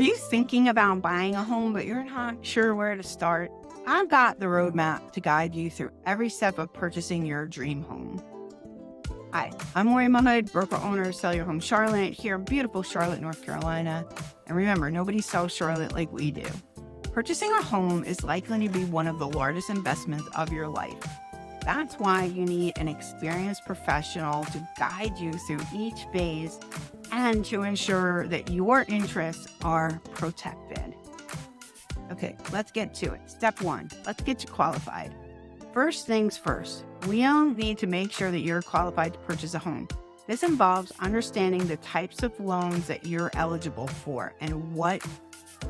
Are you thinking about buying a home, but you're not sure where to start? I've got the roadmap to guide you through every step of purchasing your dream home. Hi, I'm Maureen Mahood, broker owner, Sell Your Home Charlotte, here in beautiful Charlotte, North Carolina. And remember, nobody sells Charlotte like we do. Purchasing a home is likely to be one of the largest investments of your life. That's why you need an experienced professional to guide you through each phase and to ensure that your interests are protected. Okay, let's get to it. Step one, let's get you qualified. First things first, we all need to make sure that you're qualified to purchase a home. This involves understanding the types of loans that you're eligible for and what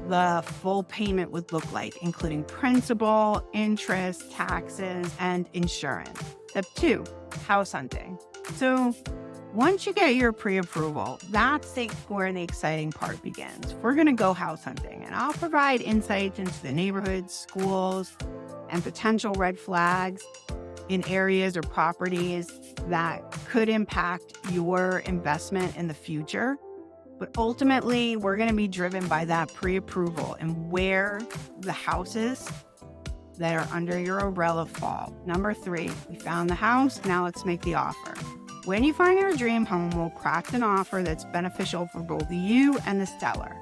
the full payment would look like, including principal, interest, taxes, and insurance. Step two, house hunting. So once you get your pre-approval, that's where the exciting part begins. We're going to go house hunting, and I'll provide insights into the neighborhoods, schools, and potential red flags in areas or properties that could impact your investment in the future. But ultimately, we're going to be driven by that pre-approval and where the houses that are under your umbrella fall. Number three, we found the house. Now let's make the offer. When you find your dream home, we'll craft an offer that's beneficial for both you and the seller.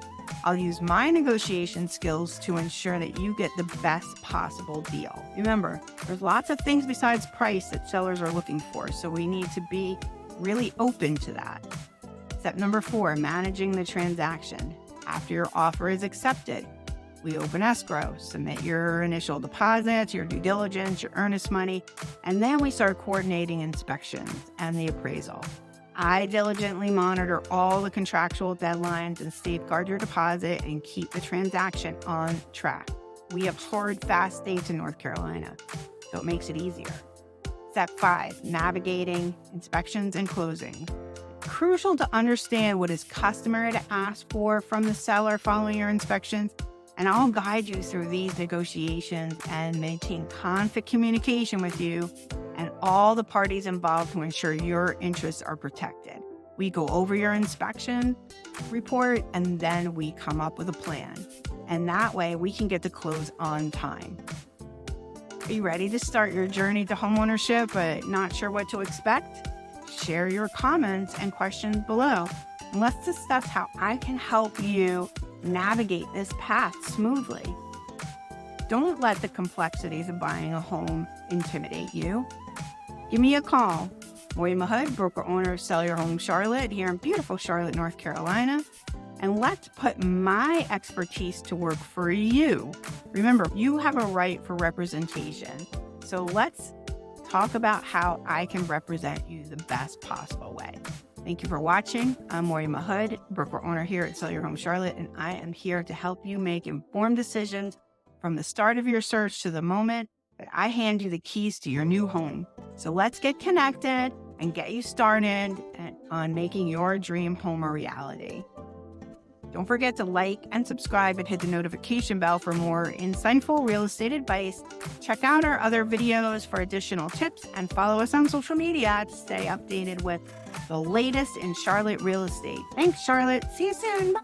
I'll use my negotiation skills to ensure that you get the best possible deal. Remember, there's lots of things besides price that sellers are looking for, so we need to be really open to that. Step number four, managing the transaction. After your offer is accepted, we open escrow, submit your initial deposits, your due diligence, your earnest money, and then we start coordinating inspections and the appraisal. I diligently monitor all the contractual deadlines and safeguard your deposit and keep the transaction on track. We have hard, fast states in North Carolina, so it makes it easier. Step five, navigating inspections and closing. Crucial to understand what is customary to ask for from the seller following your inspections, and I'll guide you through these negotiations and maintain constant communication with you and all the parties involved to ensure your interests are protected. We go over your inspection report and then we come up with a plan. And that way we can get to close on time. Are you ready to start your journey to homeownership but not sure what to expect? Share your comments and questions below. And let's discuss how I can help you navigate this path smoothly. Don't let the complexities of buying a home intimidate you. Give me a call. Maureen Mahood, broker owner, Sell Your Home Charlotte, here in beautiful Charlotte, North Carolina. And let's put my expertise to work for you. Remember, you have a right for representation. So let's talk about how I can represent you the best possible way. Thank you for watching. I'm Maureen Mahood, broker owner here at Sell Your Home Charlotte, and I am here to help you make informed decisions from the start of your search to the moment that I hand you the keys to your new home. So let's get connected and get you started on making your dream home a reality. Don't forget to like and subscribe and hit the notification bell for more insightful real estate advice. Check out our other videos for additional tips and follow us on social media to stay updated with the latest in Charlotte real estate. Thanks, Charlotte. See you soon. Bye.